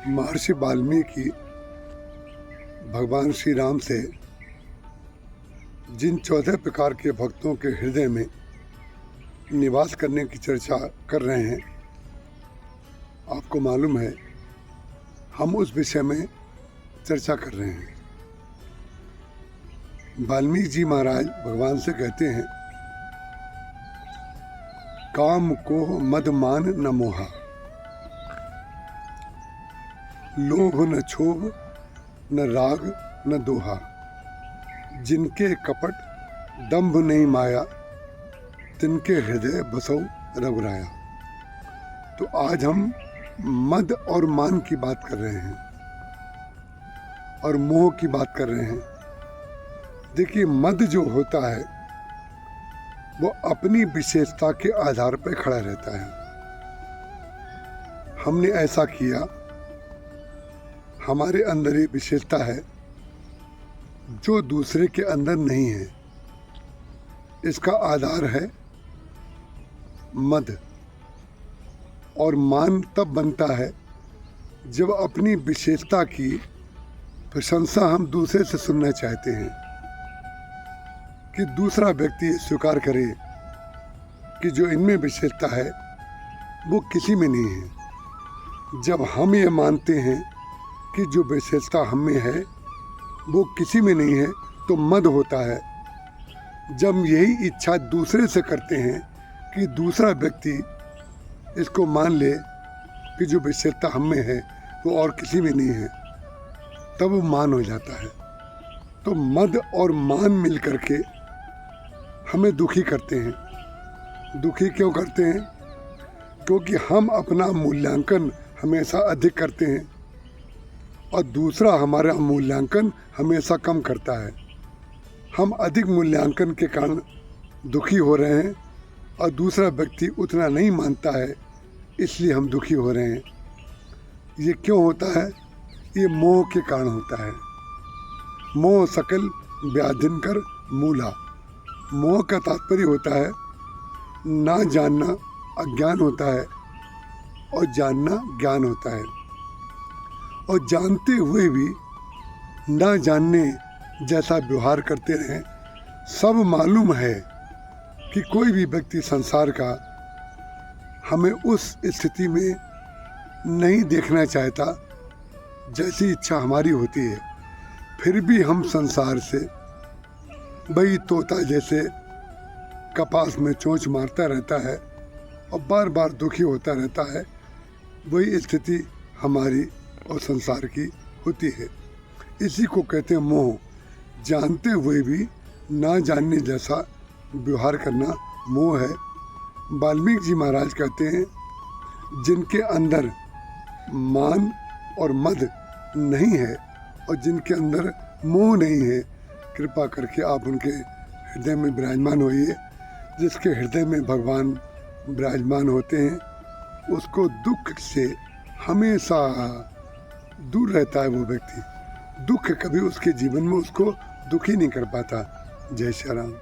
महर्षि वाल्मीकि भगवान श्री राम से जिन 14 प्रकार के भक्तों के हृदय में निवास करने की चर्चा कर रहे हैं, आपको मालूम है हम उस विषय में चर्चा कर रहे हैं। वाल्मीकि जी महाराज भगवान से कहते हैं, काम को मद मान न मोहा, लोभ न क्षोभ न राग न दोहा, जिनके कपट दंभ नहीं माया, तिनके हृदय बसौ रघुराया। तो आज हम मद और मान की बात कर रहे हैं और मोह की बात कर रहे हैं। देखिए, मद जो होता है वो अपनी विशेषता के आधार पर खड़ा रहता है। हमने ऐसा किया, हमारे अंदर ये विशेषता है जो दूसरे के अंदर नहीं है। इसका आधार है मद। और मान तब बनता है जब अपनी विशेषता की प्रशंसा हम दूसरे से सुनना चाहते हैं, कि दूसरा व्यक्ति स्वीकार करे कि जो इनमें विशेषता है वो किसी में नहीं है। जब हम ये मानते हैं कि जो विशेषता हम में है वो किसी में नहीं है, तो मद होता है। जब यही इच्छा दूसरे से करते हैं कि दूसरा व्यक्ति इसको मान ले कि जो विशेषता हम में है वो और किसी में नहीं है, तब वो मान हो जाता है। तो मद और मान मिल करके हमें दुखी करते हैं। दुखी क्यों करते हैं? क्योंकि हम अपना मूल्यांकन हमेशा अधिक करते हैं और दूसरा हमारा मूल्यांकन हमेशा कम करता है। हम अधिक मूल्यांकन के कारण दुखी हो रहे हैं और दूसरा व्यक्ति उतना नहीं मानता है, इसलिए हम दुखी हो रहे हैं। ये क्यों होता है? ये मोह के कारण होता है। मोह सकल व्याधिन कर मूला। मोह का तात्पर्य होता है ना जानना अज्ञान होता है और जानना ज्ञान होता है। और जानते हुए भी ना जानने जैसा व्यवहार करते रहें। सब मालूम है कि कोई भी व्यक्ति संसार का हमें उस स्थिति में नहीं देखना चाहता जैसी इच्छा हमारी होती है, फिर भी हम संसार से वही तोता जैसे कपास में चोंच मारता रहता है और बार बार दुखी होता रहता है। वही स्थिति हमारी और संसार की होती है। इसी को कहते हैं मोह। जानते हुए भी ना जानने जैसा व्यवहार करना मोह है। वाल्मीकि जी महाराज कहते हैं, जिनके अंदर मान और मद नहीं है और जिनके अंदर मोह नहीं है, कृपा करके आप उनके हृदय में विराजमान होइए। जिसके हृदय में भगवान विराजमान होते हैं उसको दुख से हमेशा दूर रहता है। वो व्यक्ति दुख कभी उसके जीवन में उसको दुखी नहीं कर पाता। जय श्री राम।